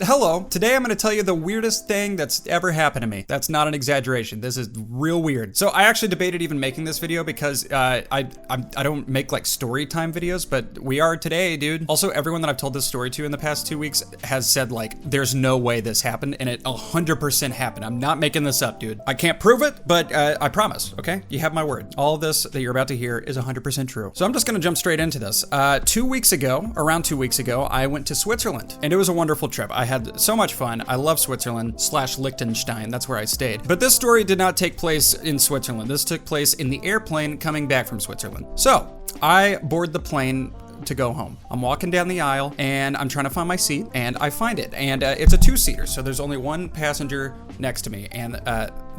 Hello, today I'm going to tell you the weirdest thing that's ever happened to me. That's not an exaggeration. This is real weird. So I actually debated even making this video because I don't make like story time videos, but we are today, dude. Also, everyone that I've told this story to in the past 2 weeks has said like, there's no way this happened, and it 100% happened. I'm not making this up, dude. I can't prove it, but I promise, okay? You have my word. All of this that you're about to hear is 100% true. So I'm just going to jump straight into this. Around 2 weeks ago, I went to Switzerland, and it was a wonderful trip. I had so much fun. I love Switzerland / Liechtenstein. That's where I stayed. But this story did not take place in Switzerland. This took place in the airplane coming back from Switzerland. So I board the plane to go home. I'm walking down the aisle and I'm trying to find my seat, and I find it. And it's a two-seater, so there's only one passenger next to me. And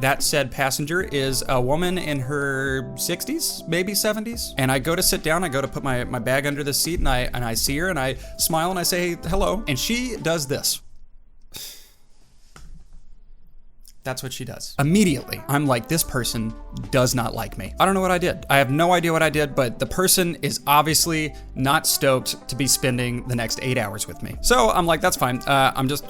that said passenger is a woman in her 60s, maybe 70s. And I go to sit down, I go to put my bag under the seat, and I see her and I smile and I say hello. And she does this. That's what she does. Immediately, I'm like, this person does not like me. I don't know what I did. I have no idea what I did, but the person is obviously not stoked to be spending the next 8 hours with me. So I'm like, that's fine.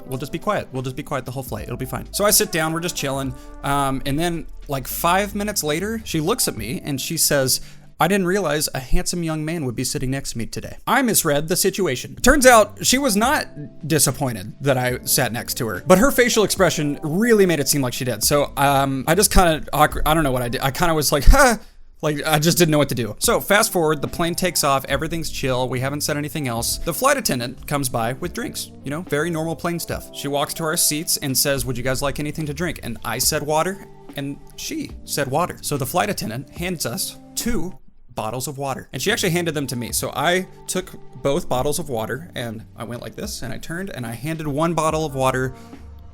We'll just be quiet. We'll just be quiet the whole flight. It'll be fine. So I sit down, we're just chilling. And then like 5 minutes later, she looks at me and she says, I didn't realize a handsome young man would be sitting next to me today. I misread the situation. Turns out she was not disappointed that I sat next to her, but her facial expression really made it seem like she did. So I just kind of awkward. I don't know what I did. I kind of was like, ha. Like, I just didn't know what to do. So fast forward, the plane takes off, everything's chill, we haven't said anything else. The flight attendant comes by with drinks, you know, very normal plane stuff. She walks to our seats and says, would you guys like anything to drink? And I said water, and she said water. So the flight attendant hands us 2 bottles of water. And she actually handed them to me. So I took both bottles of water and I went like this and I turned and I handed 1 bottle of water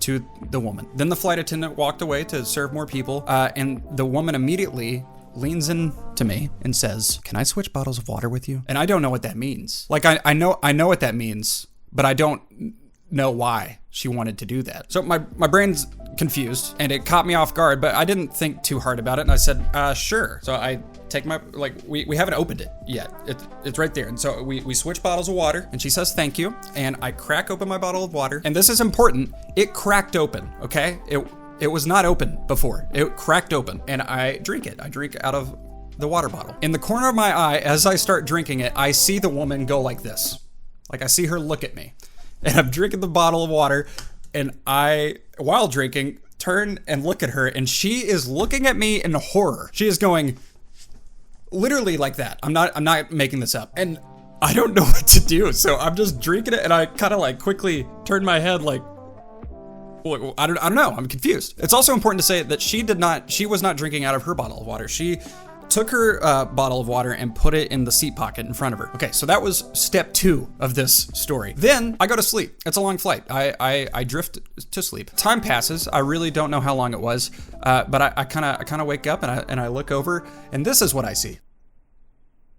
to the woman. Then the flight attendant walked away to serve more people. And the woman immediately leans in to me and says, can I switch bottles of water with you? And I don't know what that means. Like I know what that means, but I don't know why she wanted to do that. So my brain's confused and it caught me off guard, but I didn't think too hard about it. And I said, sure. So I take my, like, we haven't opened it yet. It's right there. And so we switch bottles of water and she says, thank you. And I crack open my bottle of water. And this is important. It cracked open. Okay. It was not open before. It cracked open and I drink it. I drink out of the water bottle. In the corner of my eye, as I start drinking it, I see the woman go like this. Like I see her look at me and I'm drinking the bottle of water and I, while drinking, turn and look at her and she is looking at me in horror. She is going literally like that. I'm not making this up. And I don't know what to do. So I'm just drinking it and I kind of like quickly turn my head like, I don't know. I'm confused. It's also important to say that she was not drinking out of her bottle of water. She took her bottle of water and put it in the seat pocket in front of her. Okay, so that was step 2 of this story. Then I go to sleep. It's a long flight. I drift to sleep. Time passes. I really don't know how long it was, but I kind of wake up and I look over, and this is what I see.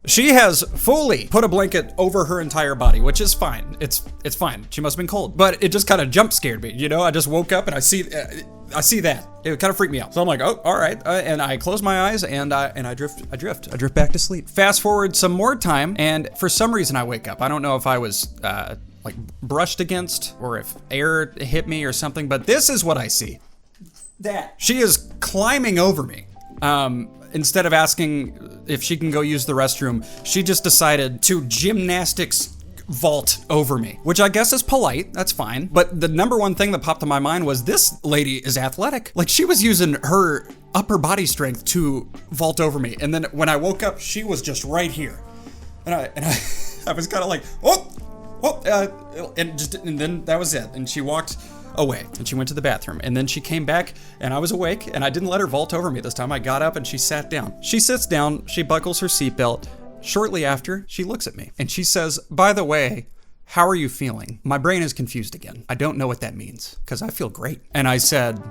She has fully put a blanket over her entire body, which is fine. It's fine. She must have been cold, but it just kind of jump scared me. You know, I just woke up and I see that. It kind of freaked me out. So I'm like, oh, all right. And I close my eyes and I drift back to sleep. Fast forward some more time. And for some reason I wake up. I don't know if I was like brushed against or if air hit me or something, but this is what I see. That she is climbing over me. Instead of asking if she can go use the restroom, she just decided to gymnastics vault over me, which I guess is polite. That's fine. But the number one thing that popped to my mind was this lady is athletic. Like she was using her upper body strength to vault over me. And then when I woke up, she was just right here. And I was kind of like, and then that was it. And she walked away and she went to the bathroom and then she came back and I was awake and I didn't let her vault over me this time. I got up and she sat down. She sits down, she buckles her seatbelt. Shortly after, she looks at me and she says, by the way, how are you feeling? My brain is confused again. I don't know what that means because I feel great. And I said,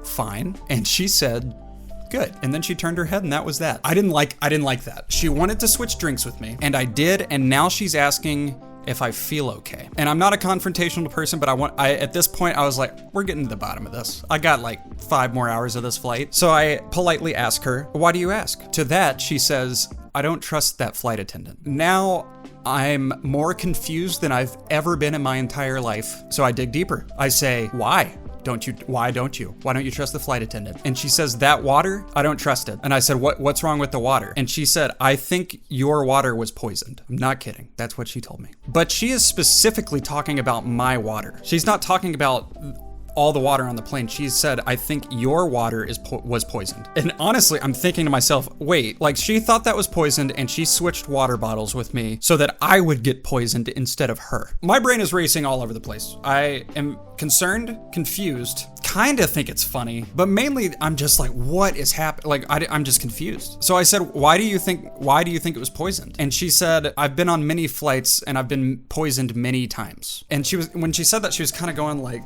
fine. And she said, good. And then she turned her head and that was that. I didn't like that. She wanted to switch drinks with me and I did. And now she's asking if I feel okay. And I'm not a confrontational person, but at this point I was like, we're getting to the bottom of this. I got like 5 more hours of this flight. So I politely ask her, why do you ask? To that, she says, I don't trust that flight attendant. Now I'm more confused than I've ever been in my entire life. So I dig deeper. I say, why? Why don't you trust the flight attendant? And she says, that water, I don't trust it. And I said, what's wrong with the water? And she said, I think your water was poisoned. I'm not kidding. That's what she told me. But she is specifically talking about my water. She's not talking about all the water on the plane. She said, I think your water was poisoned. And honestly, I'm thinking to myself, wait, like she thought that was poisoned and she switched water bottles with me so that I would get poisoned instead of her. My brain is racing all over the place. I am concerned, confused, kind of think it's funny, but mainly I'm just like, what is happening? Like I'm just confused. So I said, why do you think it was poisoned? And she said, I've been on many flights and I've been poisoned many times. And when she said that, she was kind of going like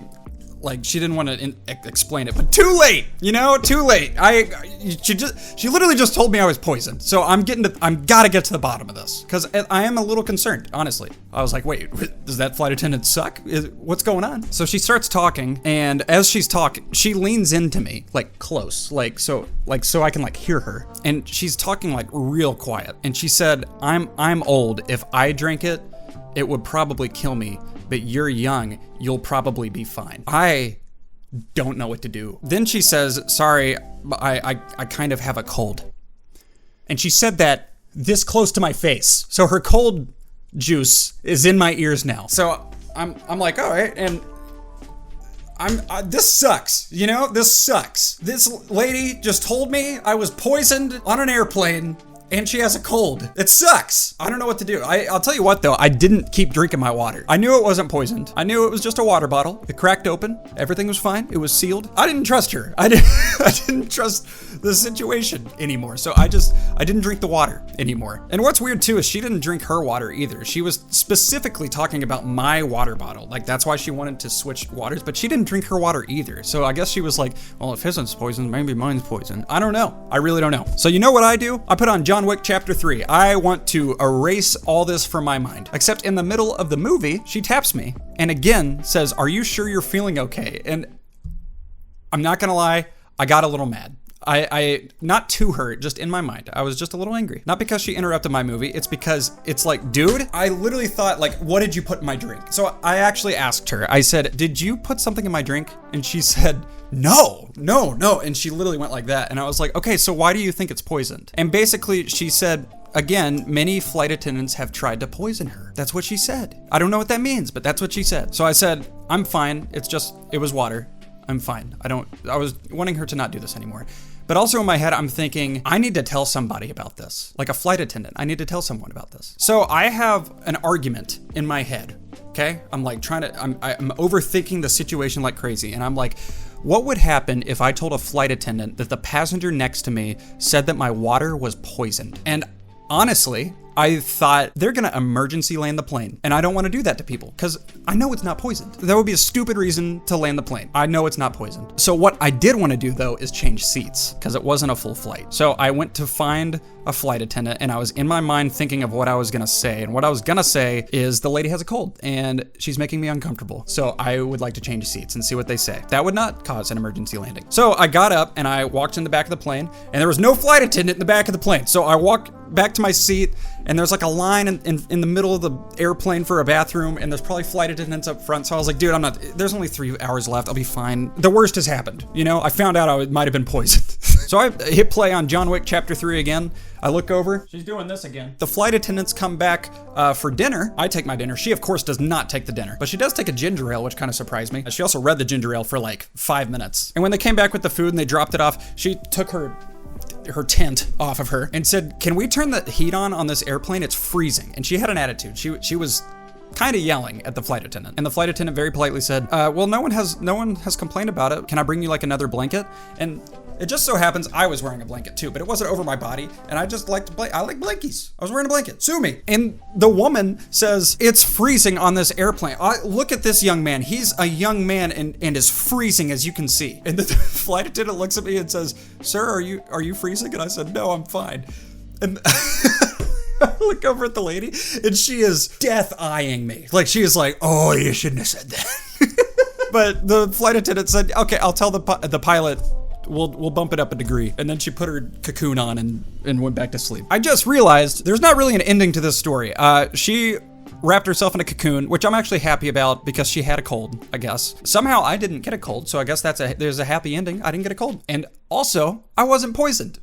she didn't want to explain it, but too late, too late. She literally just told me I was poisoned. So I'm gotta get to the bottom of this because I am a little concerned, honestly. I was like, wait, does that flight attendant suck? What's going on? So she starts talking, and as she's talking, she leans into me, like close, so I can like hear her. And she's talking like real quiet. And she said, I'm old. If I drank it, it would probably kill me. But you're young, you'll probably be fine. I don't know what to do. Then she says, sorry, I kind of have a cold. And she said that this close to my face. So her cold juice is in my ears now. So I'm like, all right, and this sucks, this sucks. This lady just told me I was poisoned on an airplane. And she has a cold. It sucks. I don't know what to do. I'll tell you what though, I didn't keep drinking my water. I knew it wasn't poisoned. I knew it was just a water bottle. It cracked open. Everything was fine. It was sealed. I didn't trust her. I didn't trust the situation anymore. So I didn't drink the water anymore. And what's weird too is she didn't drink her water either. She was specifically talking about my water bottle. Like that's why she wanted to switch waters, but she didn't drink her water either. So I guess she was like, well, if his is poisoned, maybe mine's poisoned. I don't know. I really don't know. So you know what I do? I put on John Wick Chapter 3. I want to erase all this from my mind. Except in the middle of the movie, she taps me and again says, are you sure you're feeling okay? And I'm not gonna lie, I got a little mad. I not to her, just in my mind. I was just a little angry. Not because she interrupted my movie, it's because it's like, dude, I literally thought like, what did you put in my drink? So I actually asked her, I said, did you put something in my drink? And she said, no. And she literally went like that. And I was like, okay, so why do you think it's poisoned? And basically she said, again, many flight attendants have tried to poison her. That's what she said. I don't know what that means, but that's what she said. So I said, I'm fine. It was water. I'm fine. I was wanting her to not do this anymore. But also in my head, I'm thinking, I need to tell somebody about this. Like a flight attendant, I need to tell someone about this. So I have an argument in my head, okay? I'm like I'm overthinking the situation like crazy. And I'm like, what would happen if I told a flight attendant that the passenger next to me said that my water was poisoned? And honestly, I thought they're gonna emergency land the plane. And I don't wanna do that to people because I know it's not poisoned. That would be a stupid reason to land the plane. I know it's not poisoned. So what I did wanna do though is change seats because it wasn't a full flight. So I went to find a flight attendant and I was in my mind thinking of what I was gonna say. And what I was gonna say is the lady has a cold and she's making me uncomfortable. So I would like to change seats and see what they say. That would not cause an emergency landing. So I got up and I walked in the back of the plane and there was no flight attendant in the back of the plane. So I walked back to my seat and there's like a line in the middle of the airplane for a bathroom and there's probably flight attendants up front. So I was like, dude, there's only 3 hours left. I'll be fine. The worst has happened. I found out I might have been poisoned. So I hit play on John Wick Chapter 3 again. I look over. She's doing this again. The flight attendants come back for dinner. I take my dinner. She, of course, does not take the dinner, but she does take a ginger ale, which kind of surprised me. She also read the ginger ale for like 5 minutes. And when they came back with the food and they dropped it off, she took her tent off of her and said, can we turn the heat on this airplane? It's freezing. And she had an attitude. She was kind of yelling at the flight attendant. And the flight attendant very politely said, well, no one has complained about it. Can I bring you like another blanket? And it just so happens I was wearing a blanket too, but it wasn't over my body. And I just like I like blankies. I was wearing a blanket. Sue me. And the woman says, it's freezing on this airplane. Look at this young man. He's a young man and is freezing, as you can see. And the flight attendant looks at me and says, sir, are you freezing? And I said, no, I'm fine. And I look over at the lady, and she is death-eyeing me. Like, she is like, oh, you shouldn't have said that. But the flight attendant said, okay, I'll tell the pilot, we'll bump it up a degree. And then she put her cocoon on and went back to sleep. I just realized there's not really an ending to this story. She wrapped herself in a cocoon, which I'm actually happy about because she had a cold, I guess. Somehow I didn't get a cold, so I guess there's a happy ending. I didn't get a cold. And also, I wasn't poisoned.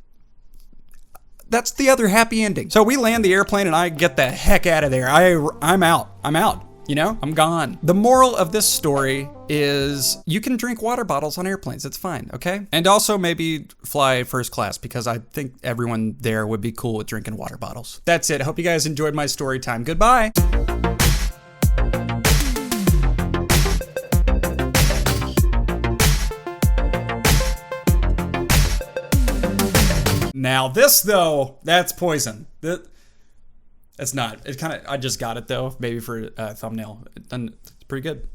That's the other happy ending. So we land the airplane and I get the heck out of there. I'm out. You know, I'm gone. The moral of this story is you can drink water bottles on airplanes. It's fine, okay? And also maybe fly first class because I think everyone there would be cool with drinking water bottles. That's it. I hope you guys enjoyed my story time. Goodbye. Now this though, that's poison. It's not. It kind of, I just got it though, maybe for a thumbnail. It's pretty good.